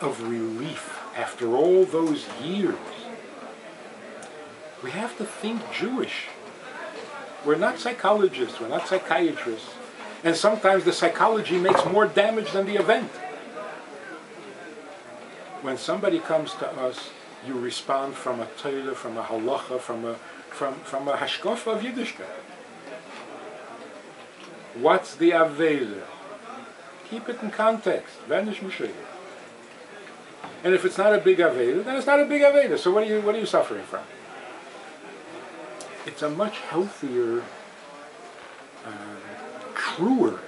of relief after all those years. We have to think Jewish. We're not psychologists, we're not psychiatrists. And sometimes the psychology makes more damage than the event. When somebody comes to us, you respond from a torah, from a halacha, from a hashkafa of Yiddishkeit. What's the aveda? Keep it in context. Vanish Mishayah. And if it's not a big aveda, then it's not a big aveda. So what are you suffering from? It's a much healthier, truer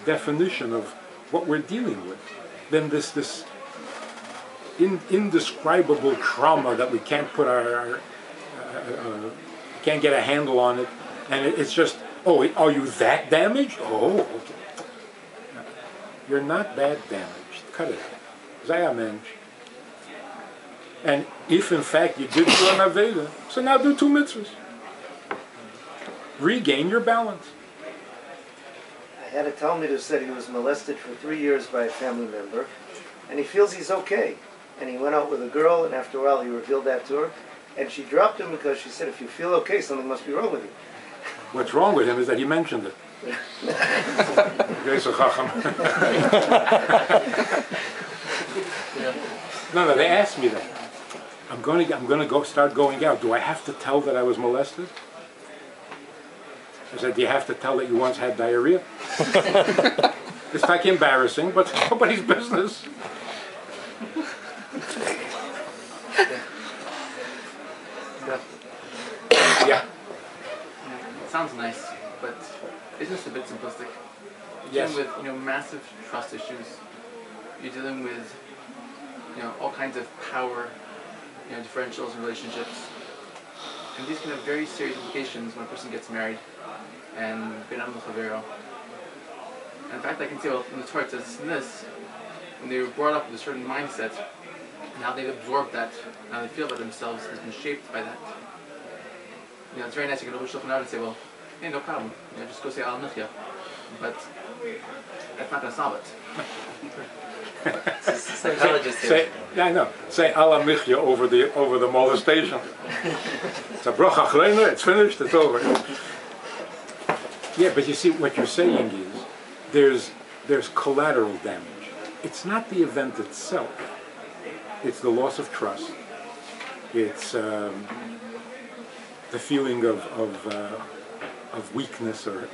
definition of what we're dealing with than this indescribable trauma that we can't put can't get a handle on it, and it's just, oh, are you that damaged? Oh, okay. You're not that damaged. Cut it out. Zaya mensch. And if in fact you did do an aveda, so now do 2 mitzvahs. Regain your balance. I had a Talmud who said he was molested for 3 years by a family member, and he feels he's okay. And he went out with a girl, and after a while he revealed that to her, and she dropped him because she said, if you feel okay, something must be wrong with you. What's wrong with him is that he mentioned it. No, they asked me that. I'm going to start going out. Do I have to tell that I was molested? I said, do you have to tell that you once had diarrhea? It's like embarrassing, but it's nobody's business. Yeah. It sounds nice, but isn't this a bit simplistic? You're Yes. dealing with massive trust issues. You're dealing with all kinds of power differentials in relationships, and these can have very serious implications when a person gets married and ben am l'chavero. In fact, I can see in the Torah it says this, when they were brought up with a certain mindset, and how they've absorbed that, and how they feel about themselves has been shaped by that. It's very nice you can open yourself out and say, well, hey, no problem, just go say al michya, but that's not going to solve it. Psychologist Say, yeah, I know. Say ala michya over the molestation. It's a bracha chreina. It's finished. It's over. Yeah, but you see, what you're saying is there's collateral damage. It's not the event itself. It's the loss of trust. It's the feeling of weakness or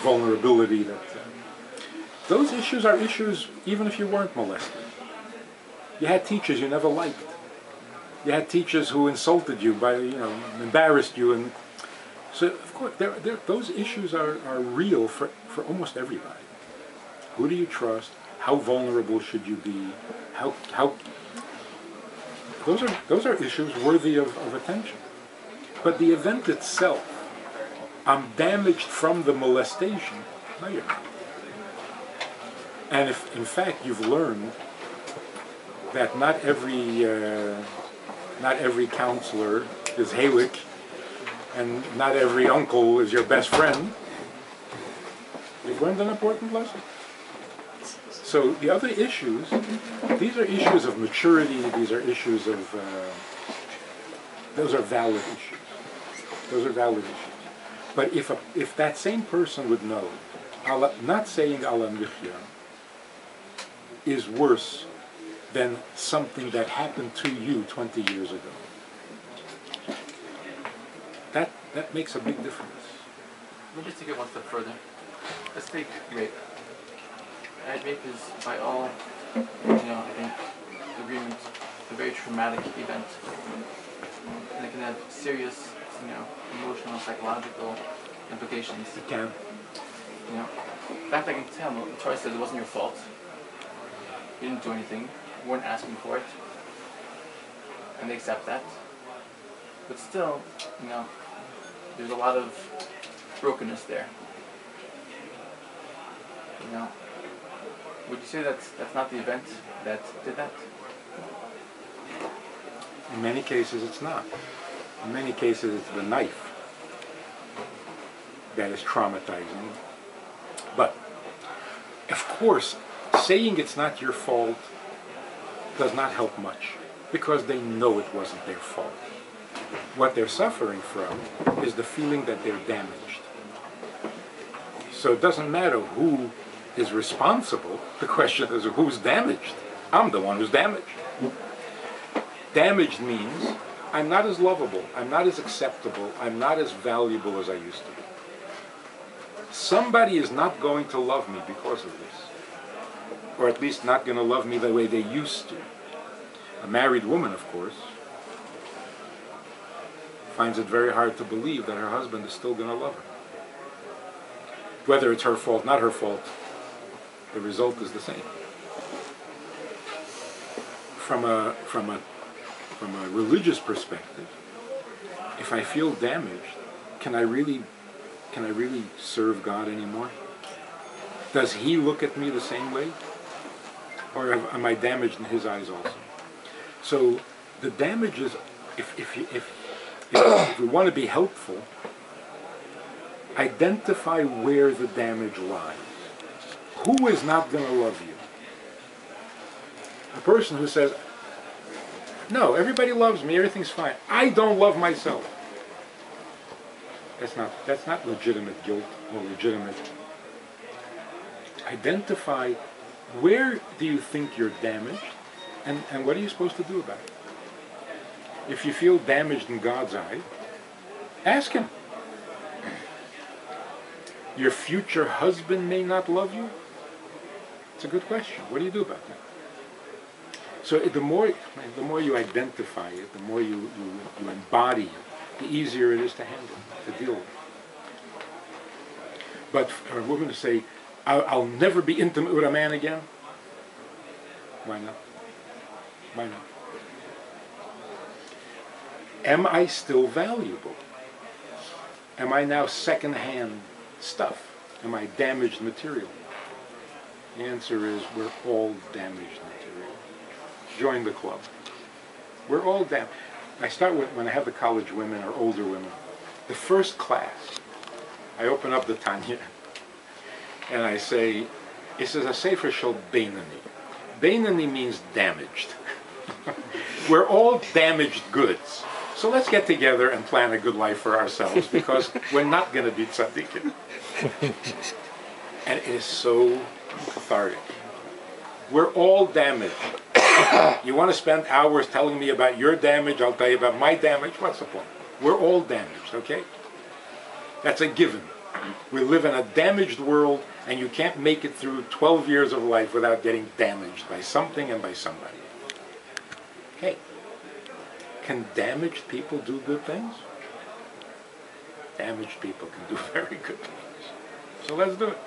vulnerability that. Those issues are issues even if you weren't molested. You had teachers you never liked. You had teachers who insulted you by, embarrassed you, and so of course those issues are real for almost everybody. Who do you trust? How vulnerable should you be? How those are issues worthy of attention. But the event itself, I'm damaged from the molestation. No, you're not. And if, in fact, you've learned that not every counselor is Halik, and not every uncle is your best friend, you've learned an important lesson. So the other issues, these are issues of maturity. These are issues of those are valid issues. Those are valid issues. But if that same person would know, not saying ala michya is worse than something that happened to you 20 years ago. That makes a big difference. Let me just take it one step further. Let's take rape. Rape is, by all, I think, agreement, a very traumatic event. And it can have serious, emotional, psychological implications. It can. In fact, I can tell, the Torah says it wasn't your fault. You didn't do anything. You weren't asking for it. And they accept that. But still, there's a lot of brokenness there. Would you say that's not the event that did that? In many cases, it's not. In many cases, it's the knife that is traumatizing. But, of course, saying it's not your fault does not help much, because they know it wasn't their fault. What they're suffering from is the feeling that they're damaged. So it doesn't matter who is responsible. The question is, who's damaged? I'm the one who's damaged. Damaged means I'm not as lovable, I'm not as acceptable, I'm not as valuable as I used to be. Somebody is not going to love me because of this, or at least not going to love me the way they used to. A married woman, of course, finds it very hard to believe that her husband is still going to love her. Whether it's her fault, not her fault, the result is the same. From a religious perspective, if I feel damaged, can I really serve God anymore? Does He look at me the same way? Or am I damaged in His eyes also? So the damage is, if we want to be helpful, identify where the damage lies. Who is not going to love you? A person who says, no, everybody loves me, everything's fine. I don't love myself. That's not legitimate guilt or legitimate. Identify where do you think you're damaged, and what are you supposed to do about it? If you feel damaged in God's eye, ask Him. Your future husband may not love you? It's a good question. What do you do about that? So the more you identify it, the more you embody it, the easier it is to handle, to deal with. But for a woman to say, I'll never be intimate with a man again, why not? Why not? Am I still valuable? Am I now second-hand stuff? Am I damaged material? The answer is, we're all damaged material. Join the club. We're all damaged. I start with, when I have the college women or older women, the first class, I open up the Tanya, and I say, this is a Sefer Shel Beinani. Beinani means damaged. We're all damaged goods. So let's get together and plan a good life for ourselves, because we're not going to be tzaddikim. And it is so cathartic. We're all damaged. You want to spend hours telling me about your damage, I'll tell you about my damage. What's the point? We're all damaged, okay? That's a given. We live in a damaged world, and you can't make it through 12 years of life without getting damaged by something and by somebody. Okay. Can damaged people do good things? Damaged people can do very good things. So let's do it.